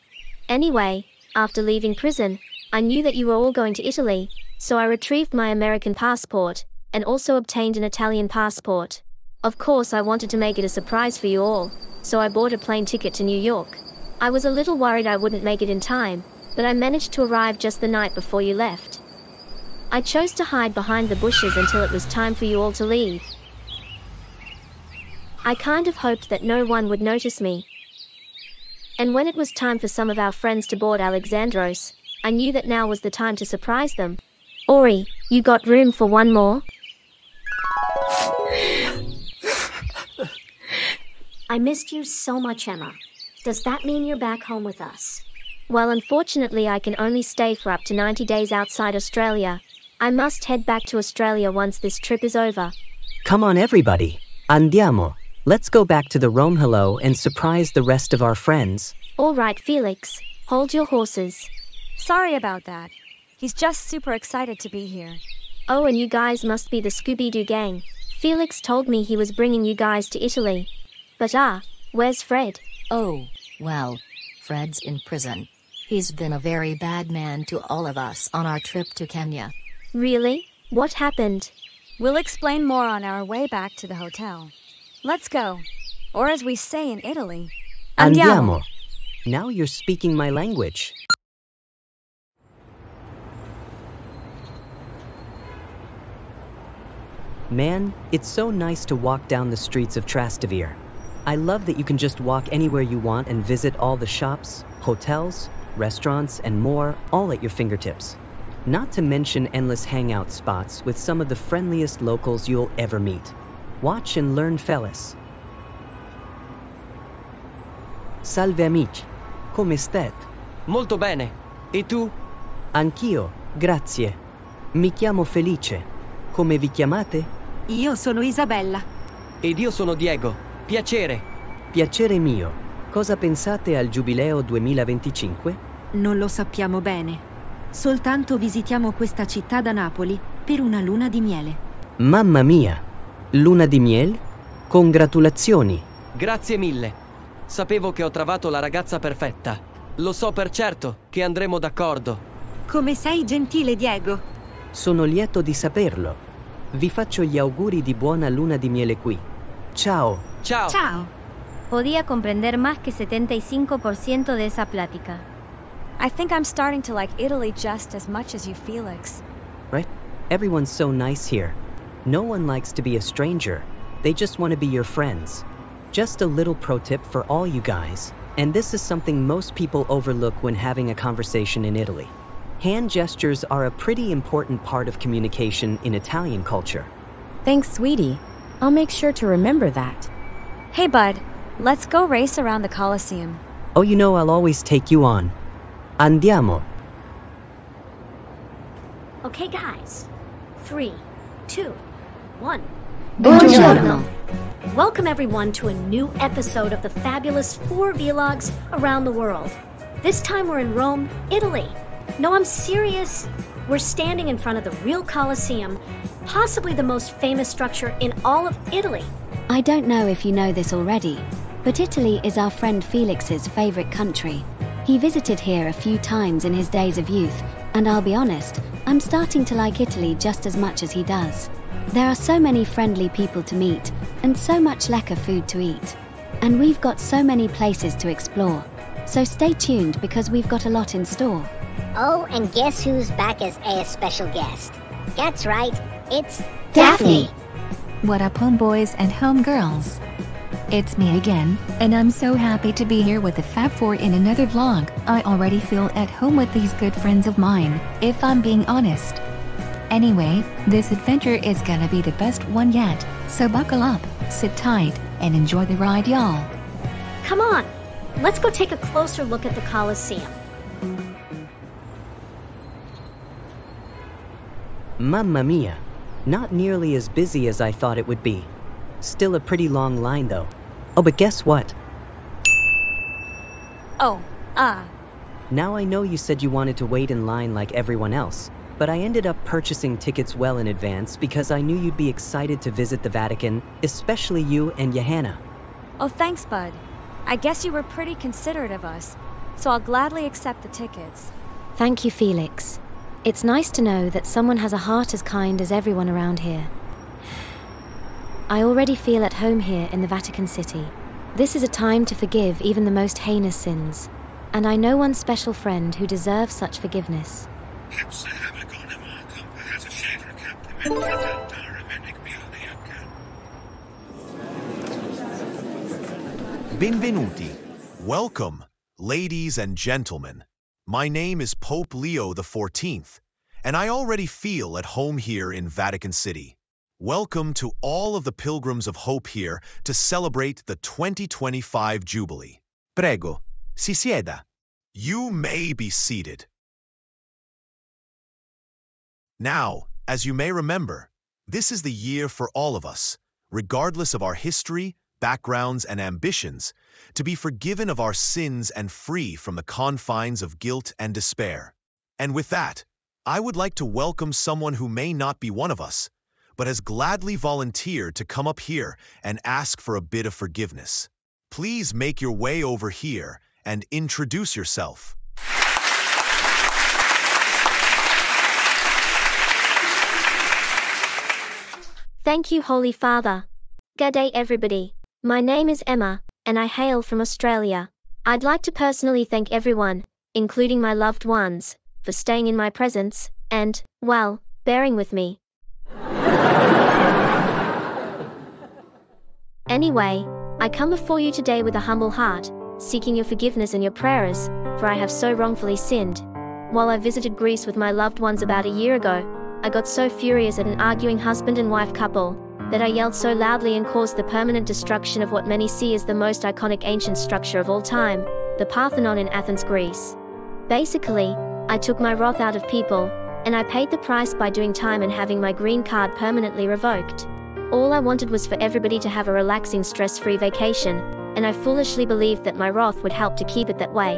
[SPEAKER 7] Anyway, after leaving prison, I knew that you were all going to Italy, so I retrieved my American passport, and also obtained an Italian passport. Of course, I wanted to make it a surprise for you all, so I bought a plane ticket to New York. I was a little worried I wouldn't make it in time, but I managed to arrive just the night before you left. I chose to hide behind the bushes until it was time for you all to leave. I kind of hoped that no one would notice me. And when it was time for some of our friends to board Alexandros, I knew that now was the time to surprise them. Ori, you got room for one more?
[SPEAKER 3] I missed you so much, Emma. Does that mean you're back home with us?
[SPEAKER 7] Well, unfortunately, I can only stay for up to 90 days outside Australia. I must head back to Australia once this trip is over.
[SPEAKER 1] Come on, everybody. Andiamo. Let's go back to the Rome Hello and surprise the rest of our friends.
[SPEAKER 7] All right, Felix. Hold your horses.
[SPEAKER 8] Sorry about that. He's just super excited to be here.
[SPEAKER 7] Oh, and you guys must be the Scooby-Doo gang. Felix told me he was bringing you guys to Italy. But where's Fred?
[SPEAKER 12] Oh, well, Fred's in prison. He's been a very bad man to all of us on our trip to Kenya.
[SPEAKER 7] Really? What happened?
[SPEAKER 8] We'll explain more on our way back to the hotel. Let's go. Or as we say in Italy,
[SPEAKER 1] Andiamo. Now you're speaking my language. Man, it's so nice to walk down the streets of Trastevere. I love that you can just walk anywhere you want and visit all the shops, hotels, restaurants, and more, all at your fingertips. Not to mention endless hangout spots with some of the friendliest locals you'll ever meet. Watch and learn, fellas. Salve amici, come state?
[SPEAKER 2] Molto bene. E tu?
[SPEAKER 1] Anch'io, grazie. Mi chiamo Felice. Come vi chiamate?
[SPEAKER 11] Io sono Isabella.
[SPEAKER 2] Ed io sono Diego. Piacere.
[SPEAKER 1] Piacere mio. Cosa pensate al Giubileo 2025?
[SPEAKER 11] Non lo sappiamo bene. Soltanto visitiamo questa città da Napoli per una luna di miele.
[SPEAKER 1] Mamma mia! Luna di miele? Congratulazioni!
[SPEAKER 2] Grazie mille. Sapevo che ho trovato la ragazza perfetta. Lo so per certo che andremo d'accordo.
[SPEAKER 11] Come sei gentile, Diego.
[SPEAKER 1] Sono lieto di saperlo. Vi faccio gli auguri di buona luna di miele qui. Ciao.
[SPEAKER 2] Ciao.
[SPEAKER 6] Ciao.
[SPEAKER 17] Podía comprender más que 75% de esa plática.
[SPEAKER 8] I think I'm starting to like Italy just as much as you, Felix.
[SPEAKER 1] Right? Everyone's so nice here. No one likes to be a stranger. They just want to be your friends. Just a little pro tip for all you guys, and this is something most people overlook when having a conversation in Italy. Hand gestures are a pretty important part of communication in Italian culture.
[SPEAKER 19] Thanks, sweetie. I'll make sure to remember that.
[SPEAKER 8] Hey, bud. Let's go race around the Colosseum.
[SPEAKER 1] Oh, you know I'll always take you on. Andiamo.
[SPEAKER 3] Okay, guys. 3, 2, 1.
[SPEAKER 5] Buongiorno.
[SPEAKER 3] Welcome everyone to a new episode of the fabulous 4 vlogs around the world. This time we're in Rome, Italy. No, I'm serious. We're standing in front of the real Colosseum, possibly the most famous structure in all of Italy.
[SPEAKER 4] I don't know if you know this already, but Italy is our friend Felix's favorite country. He visited here a few times in his days of youth, and I'll be honest, I'm starting to like Italy just as much as he does. There are so many friendly people to meet, and so much lekker food to eat. And we've got so many places to explore. So stay tuned because we've got a lot in store.
[SPEAKER 5] Oh, and guess who's back as a special guest? That's right, it's
[SPEAKER 9] Daphne! What up, homeboys and homegirls? It's me again, and I'm so happy to be here with the Fab Four in another vlog. I already feel at home with these good friends of mine, if I'm being honest. Anyway, this adventure is gonna be the best one yet, so buckle up, sit tight, and enjoy the ride, y'all.
[SPEAKER 3] Come on, let's go take a closer look at the Colosseum.
[SPEAKER 1] Mamma mia. Not nearly as busy as I thought it would be. Still a pretty long line though. Oh, but guess what? Now I know you said you wanted to wait in line like everyone else, but I ended up purchasing tickets well in advance because I knew you'd be excited to visit the Vatican, especially you and Johanna.
[SPEAKER 8] Oh, thanks, bud. I guess you were pretty considerate of us, so I'll gladly accept the tickets.
[SPEAKER 19] Thank you, Felix. It's nice to know that someone has a heart as kind as everyone around here. I already feel at home here in the Vatican City. This is a time to forgive even the most heinous sins. And I know one special friend who deserves such forgiveness.
[SPEAKER 14] Benvenuti. Welcome, ladies and gentlemen. My name is Pope Leo XIV, and I already feel at home here in Vatican City. Welcome to all of the pilgrims of hope here to celebrate the 2025 Jubilee. Prego, si sieda. You may be seated. Now, as you may remember, this is the year for all of us, regardless of our history, backgrounds, and ambitions, to be forgiven of our sins and free from the confines of guilt and despair. And with that, I would like to welcome someone who may not be one of us, but has gladly volunteered to come up here and ask for a bit of forgiveness. Please make your way over here and introduce yourself.
[SPEAKER 7] Thank you, Holy Father. Good day, everybody. My name is Emma, and I hail from Australia. I'd like to personally thank everyone, including my loved ones, for staying in my presence and, well, bearing with me. Anyway, I come before you today with a humble heart, seeking your forgiveness and your prayers, for I have so wrongfully sinned. While I visited Greece with my loved ones about a year ago, I got so furious at an arguing husband and wife couple that I yelled so loudly and caused the permanent destruction of what many see as the most iconic ancient structure of all time, the Parthenon in Athens, Greece. Basically, I took my wrath out of people, and I paid the price by doing time and having my green card permanently revoked. All I wanted was for everybody to have a relaxing, stress-free vacation, and I foolishly believed that my wrath would help to keep it that way.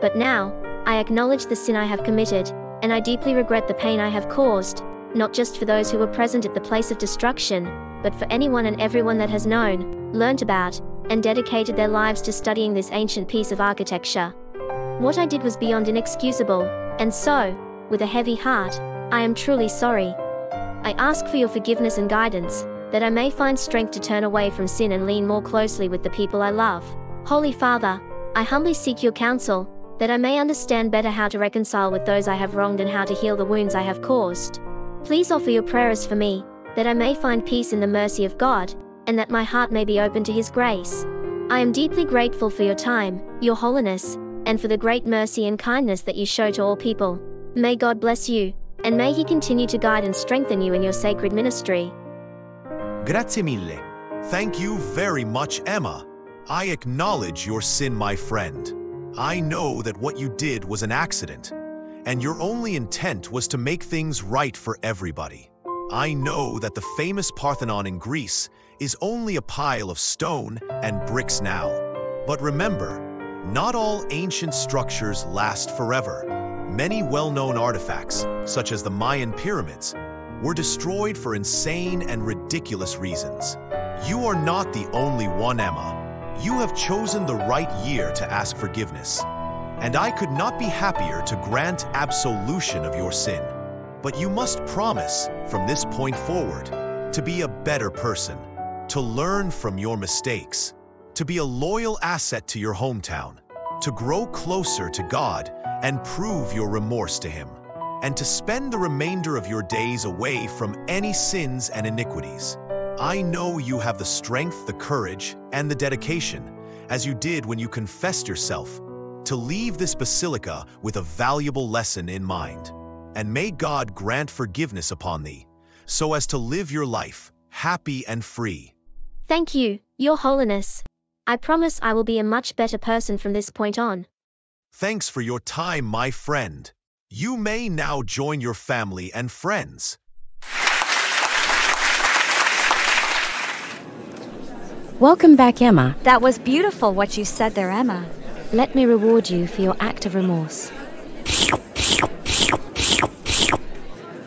[SPEAKER 7] But now, I acknowledge the sin I have committed, and I deeply regret the pain I have caused, not just for those who were present at the place of destruction, but for anyone and everyone that has known, learnt about, and dedicated their lives to studying this ancient piece of architecture. What I did was beyond inexcusable, and so, with a heavy heart, I am truly sorry. I ask for your forgiveness and guidance, that I may find strength to turn away from sin and lean more closely with the people I love. Holy Father, I humbly seek your counsel, that I may understand better how to reconcile with those I have wronged and how to heal the wounds I have caused. Please offer your prayers for me, that I may find peace in the mercy of God, and that my heart may be open to His grace. I am deeply grateful for your time, your holiness, and for the great mercy and kindness that you show to all people. May God bless you, and may He continue to guide and strengthen you in your sacred ministry.
[SPEAKER 14] Grazie mille. Thank you very much, Emma. I acknowledge your sin, my friend. I know that what you did was an accident, and your only intent was to make things right for everybody. I know that the famous Parthenon in Greece is only a pile of stone and bricks now. But remember, not all ancient structures last forever. Many well-known artifacts, such as the Mayan pyramids, were destroyed for insane and ridiculous reasons. You are not the only one, Emma. You have chosen the right year to ask forgiveness, and I could not be happier to grant absolution of your sin. But you must promise, from this point forward, to be a better person, to learn from your mistakes, to be a loyal asset to your hometown, to grow closer to God and prove your remorse to Him, and to spend the remainder of your days away from any sins and iniquities. I know you have the strength, the courage, and the dedication, as you did when you confessed yourself, to leave this basilica with a valuable lesson in mind. And may God grant forgiveness upon thee, so as to live your life happy and free.
[SPEAKER 7] Thank you, Your Holiness. I promise I will be a much better person from this point on.
[SPEAKER 14] Thanks for your time, my friend. You may now join your family and friends.
[SPEAKER 19] Welcome back, Emma.
[SPEAKER 8] That was beautiful what you said there, Emma.
[SPEAKER 19] Let me reward you for your act of remorse.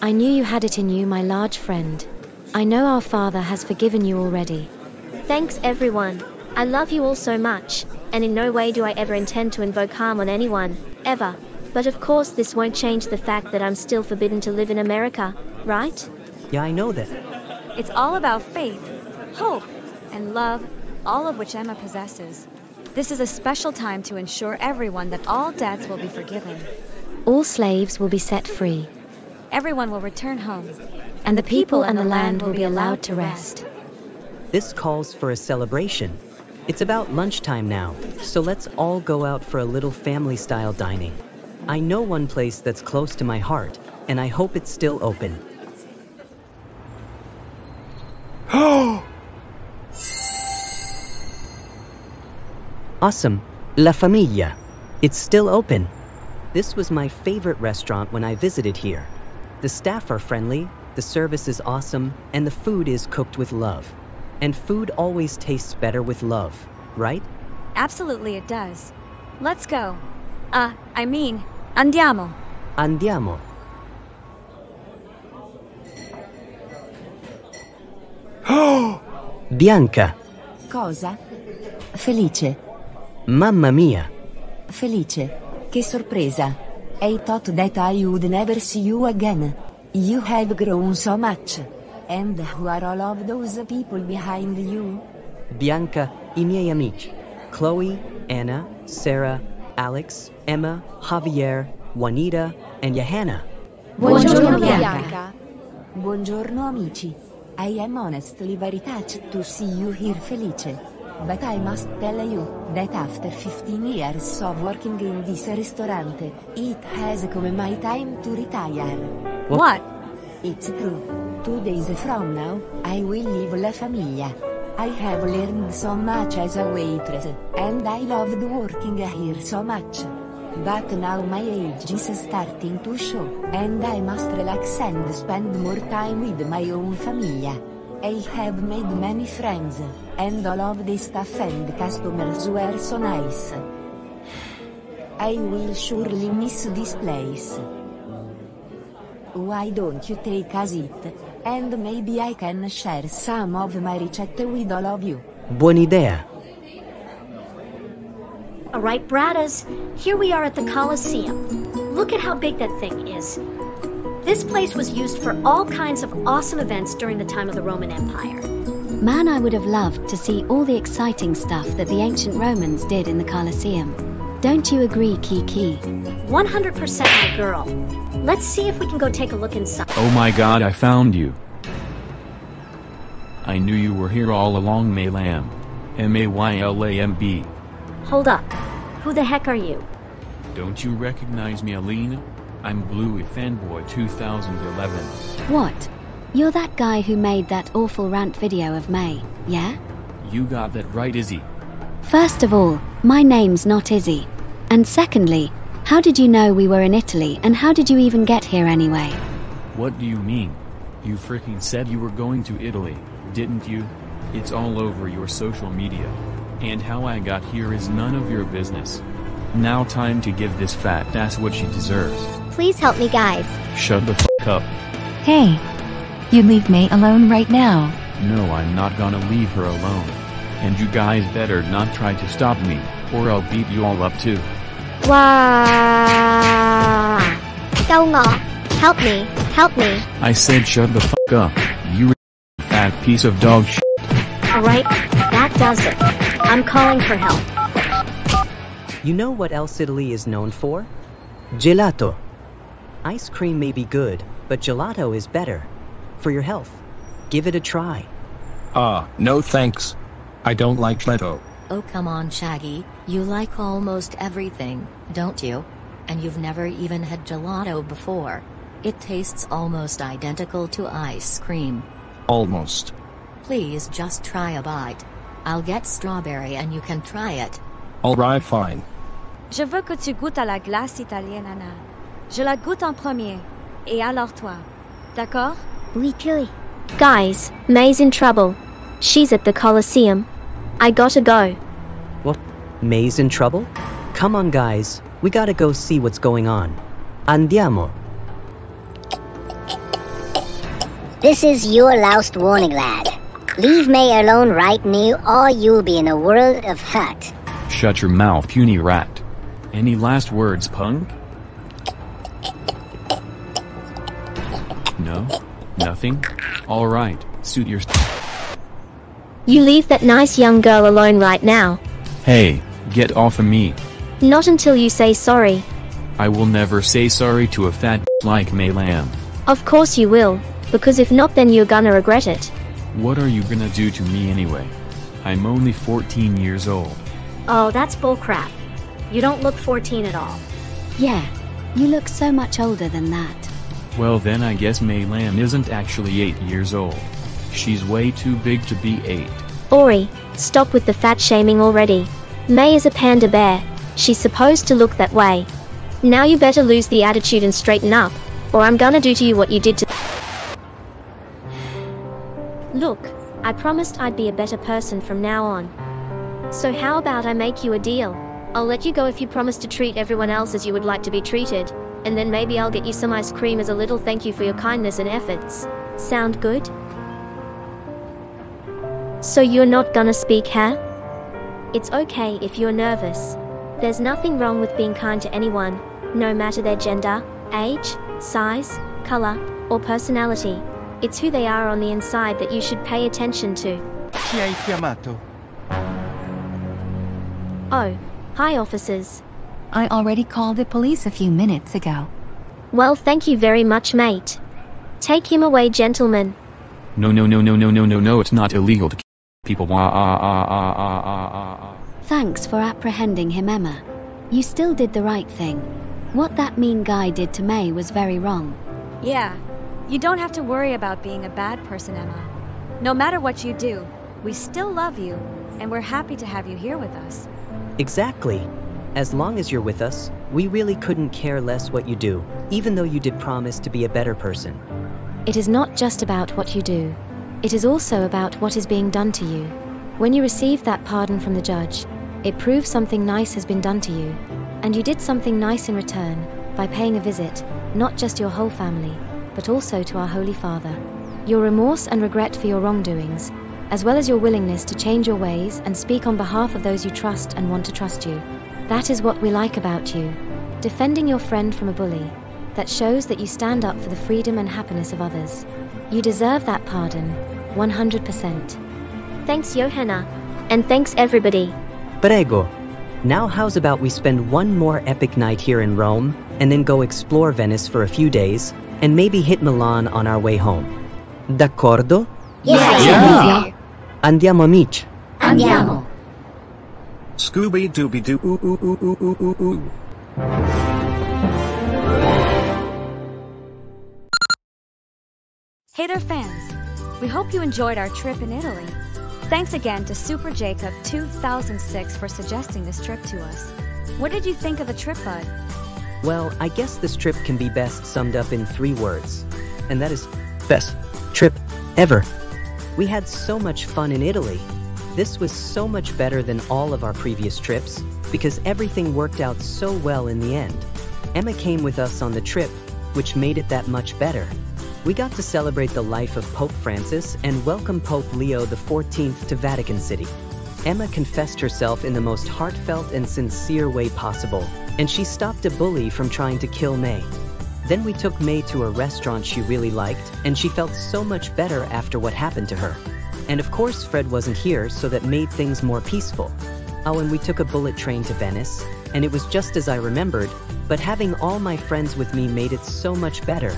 [SPEAKER 19] I knew you had it in you, my large friend. I know our Father has forgiven you already.
[SPEAKER 7] Thanks, everyone. I love you all so much, and in no way do I ever intend to invoke harm on anyone, ever. But of course this won't change the fact that I'm still forbidden to live in America, right?
[SPEAKER 1] Yeah, I know that.
[SPEAKER 8] It's all about faith, hope, and love, all of which Emma possesses. This is a special time to ensure everyone that all debts will be forgiven.
[SPEAKER 19] All slaves will be set free.
[SPEAKER 8] Everyone will return home.
[SPEAKER 19] And the people and the land will be allowed to rest.
[SPEAKER 1] This calls for a celebration. It's about lunchtime now, so let's all go out for a little family-style dining. I know one place that's close to my heart, and I hope it's still open. Awesome. La Famiglia. It's still open. This was my favorite restaurant when I visited here. The staff are friendly, the service is awesome, and the food is cooked with love. And food always tastes better with love, right?
[SPEAKER 8] Absolutely it does. Let's go. Andiamo.
[SPEAKER 1] Andiamo. Bianca.
[SPEAKER 15] Cosa? Felice.
[SPEAKER 1] Mamma mia.
[SPEAKER 15] Felice. Che sorpresa. I thought that I would never see you again. You have grown so much. And who are all of those people behind you?
[SPEAKER 1] Bianca, I miei amici. Chloe, Anna, Sarah, Alex, Emma, Javier, Juanita, and Johanna.
[SPEAKER 15] Buongiorno, Bianca. Buongiorno, amici. I am honestly very touched to see you here, Felice. But I must tell you that after 15 years of working in this restaurant, it has come my time to retire.
[SPEAKER 8] What?
[SPEAKER 15] It's true. 2 days from now, I will leave La Famiglia. I have learned so much as a waitress, and I loved working here so much. But now my age is starting to show, and I must relax and spend more time with my own famiglia. I have made many friends, and all of the staff and customers were so nice. I will surely miss this place. Why don't you take a seat, and maybe I can share some of my ricette with all of you.
[SPEAKER 1] Buon'idea.
[SPEAKER 3] All right, Bratas, here we are at the Colosseum. Look at how big that thing is. This place was used for all kinds of awesome events during the time of the Roman Empire.
[SPEAKER 4] Man, I would have loved to see all the exciting stuff that the ancient Romans did in the Colosseum. Don't you agree, Kiki?
[SPEAKER 3] 100% my girl. Let's see if we can go take a look inside.
[SPEAKER 18] Oh my god, I found you. I knew you were here all along, MeiLam. MeiLam.
[SPEAKER 3] Hold up. Who the heck are you?
[SPEAKER 18] Don't you recognize me, Alina? I'm Bluey Fanboy 2011.
[SPEAKER 4] What? You're that guy who made that awful rant video of May, yeah?
[SPEAKER 18] You got that right, Izzy.
[SPEAKER 4] First of all, my name's not Izzy. And secondly, how did you know we were in Italy and how did you even get here anyway?
[SPEAKER 18] What do you mean? You freaking said you were going to Italy, didn't you? It's all over your social media. And how I got here is none of your business. Now time to give this fat ass what she deserves.
[SPEAKER 6] Please help me, guys.
[SPEAKER 18] Shut the f*** up.
[SPEAKER 9] Hey. You leave May alone right now.
[SPEAKER 18] No, I'm not gonna leave her alone. And you guys better not try to stop me, or I'll beat you all up too.
[SPEAKER 6] Wow. Go ngọ. Help me. Help me.
[SPEAKER 18] I said shut the f*** up, you fat piece of dog shit.
[SPEAKER 3] Alright, that does it. I'm calling for help.
[SPEAKER 1] You know what else Italy is known for? Gelato. Ice cream may be good, but gelato is better. For your health. Give it a try.
[SPEAKER 10] No thanks. I don't like gelato.
[SPEAKER 12] Oh come on Shaggy, you like almost everything, don't you? And you've never even had gelato before. It tastes almost identical to ice cream.
[SPEAKER 10] Almost.
[SPEAKER 12] Please just try a bite. I'll get strawberry and you can try it.
[SPEAKER 10] Alright, fine.
[SPEAKER 8] Je veux que tu goûtes à la glace italienne, Anna. Je la goûte en premier. Et alors toi. D'accord?
[SPEAKER 6] Oui, Chloé.
[SPEAKER 7] Guys, May's in trouble. She's at the Colosseum. I gotta go.
[SPEAKER 1] What? May's in trouble? Come on guys, we gotta go see what's going on. Andiamo.
[SPEAKER 5] This is your last warning, lad. Leave May alone right now or you'll be in a world of hurt.
[SPEAKER 18] Shut your mouth, puny rat. Any last words, punk? No? Nothing? Alright, suit your...
[SPEAKER 7] You leave that nice young girl alone right now.
[SPEAKER 18] Hey, get off of me.
[SPEAKER 7] Not until you say sorry.
[SPEAKER 18] I will never say sorry to a fat like MeiLam.
[SPEAKER 7] Of course you will, because if not then you're gonna regret it.
[SPEAKER 18] What are you gonna do to me anyway? I'm only 14 years old.
[SPEAKER 3] Oh, that's bullcrap. You don't look 14 at all.
[SPEAKER 4] Yeah, you look so much older than that.
[SPEAKER 18] Well then I guess MeiLam isn't actually 8 years old. She's way too big to be 8.
[SPEAKER 7] Ori, stop with the fat shaming already. May is a panda bear. She's supposed to look that way. Now you better lose the attitude and straighten up, or I'm gonna do to you what you did to... Look, I promised I'd be a better person from now on. So how about I make you a deal? I'll let you go if you promise to treat everyone else as you would like to be treated, and then maybe I'll get you some ice cream as a little thank you for your kindness and efforts. Sound good? So you're not gonna speak, huh? It's okay if you're nervous. There's nothing wrong with being kind to anyone, no matter their gender, age, size, color, or personality. It's who they are on the inside that you should pay attention to.
[SPEAKER 13] Chi hai chiamato?
[SPEAKER 7] Oh, hi officers.
[SPEAKER 9] I already called the police a few minutes ago.
[SPEAKER 7] Well, thank you very much, mate. Take him away, gentlemen.
[SPEAKER 18] No, it's not illegal to kill people.
[SPEAKER 4] Thanks for apprehending him, Emma. You still did the right thing. What that mean guy did to May was very wrong.
[SPEAKER 8] Yeah, you don't have to worry about being a bad person, Emma. No matter what you do, we still love you, and we're happy to have you here with us.
[SPEAKER 1] Exactly. As long as you're with us, we really couldn't care less what you do, even though you did promise to be a better person.
[SPEAKER 19] It is not just about what you do. It is also about what is being done to you. When you receive that pardon from the judge, it proves something nice has been done to you. And you did something nice in return, by paying a visit, not just your whole family, but also to our Holy Father. Your remorse and regret for your wrongdoings, as well as your willingness to change your ways and speak on behalf of those you trust and want to trust you. That is what we like about you. Defending your friend from a bully. That shows that you stand up for the freedom and happiness of others. You deserve that pardon, 100%.
[SPEAKER 7] Thanks, Johanna. And thanks, everybody.
[SPEAKER 1] Prego. Now how's about we spend one more epic night here in Rome, and then go explore Venice for a few days, and maybe hit Milan on our way home. D'accordo?
[SPEAKER 5] Yeah.
[SPEAKER 1] Andiamo, amici.
[SPEAKER 5] Andiamo.
[SPEAKER 10] Scooby-Dooby-Doo.
[SPEAKER 8] Dear fans, we hope you enjoyed our trip in Italy. Thanks again to Super Jacob 2006 for suggesting this trip to us. What did you think of the trip, bud?
[SPEAKER 1] Well, I guess this trip can be best summed up in 3 words. And that is, best trip ever. We had so much fun in Italy. This was so much better than all of our previous trips, because everything worked out so well in the end. Emma came with us on the trip, which made it that much better. We got to celebrate the life of Pope Francis and welcome Pope Leo XIV to Vatican City. Emma confessed herself in the most heartfelt and sincere way possible, and she stopped a bully from trying to kill May. Then we took May to a restaurant she really liked, and she felt so much better after what happened to her. And of course Fred wasn't here, so that made things more peaceful. Oh, and we took a bullet train to Venice, and it was just as I remembered, but having all my friends with me made it so much better.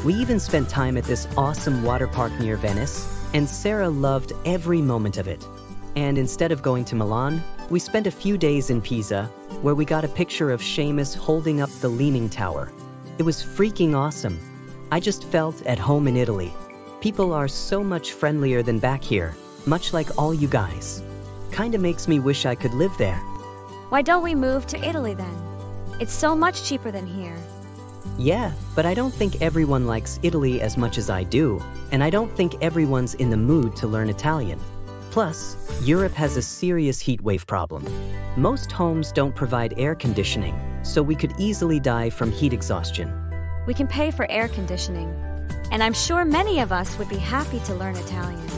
[SPEAKER 1] We even spent time at this awesome water park near Venice, and Sarah loved every moment of it. And instead of going to Milan, we spent a few days in Pisa, where we got a picture of Séamus holding up the Leaning Tower. It was freaking awesome. I just felt at home in Italy. People are so much friendlier than back here, much like all you guys. Kinda makes me wish I could live there.
[SPEAKER 8] Why don't we move to Italy then? It's so much cheaper than here.
[SPEAKER 1] Yeah, but I don't think everyone likes Italy as much as I do, and I don't think everyone's in the mood to learn Italian. Plus, Europe has a serious heat wave problem. Most homes don't provide air conditioning, so we could easily die from heat exhaustion.
[SPEAKER 8] We can pay for air conditioning, and I'm sure many of us would be happy to learn Italian.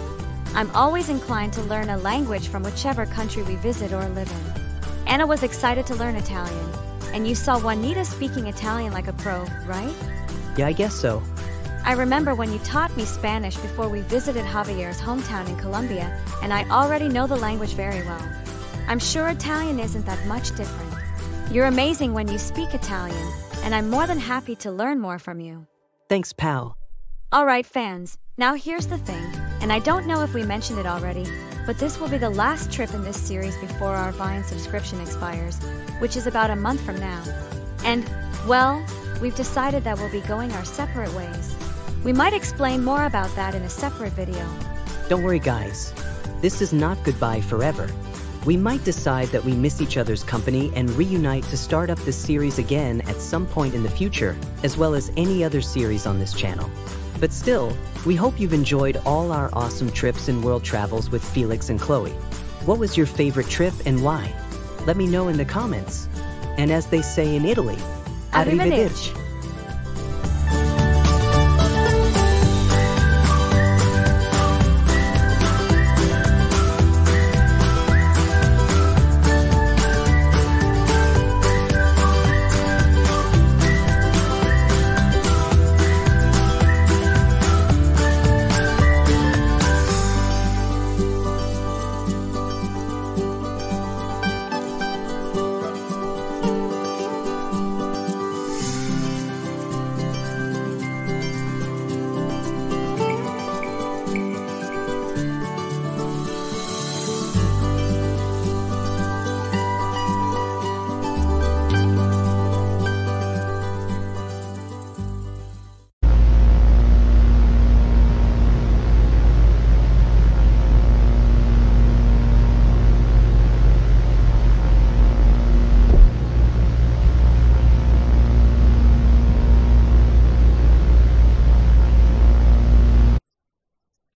[SPEAKER 8] I'm always inclined to learn a language from whichever country we visit or live in. Anna was excited to learn Italian, and you saw Juanita speaking Italian like a pro, right?
[SPEAKER 1] Yeah, I guess so.
[SPEAKER 8] I remember when you taught me Spanish before we visited Javier's hometown in Colombia, and I already know the language very well. I'm sure Italian isn't that much different. You're amazing when you speak Italian, and I'm more than happy to learn more from you.
[SPEAKER 1] Thanks, pal.
[SPEAKER 8] Alright fans, now here's the thing, and I don't know if we mentioned it already, but this will be the last trip in this series before our Vyond subscription expires, which is about a month from now. And, well, we've decided that we'll be going our separate ways. We might explain more about that in a separate video.
[SPEAKER 1] Don't worry guys, this is not goodbye forever. We might decide that we miss each other's company and reunite to start up this series again at some point in the future, as well as any other series on this channel. But still, we hope you've enjoyed all our awesome trips and world travels with Felix and Chloe. What was your favorite trip and why? Let me know in the comments. And as they say in Italy, arrivederci.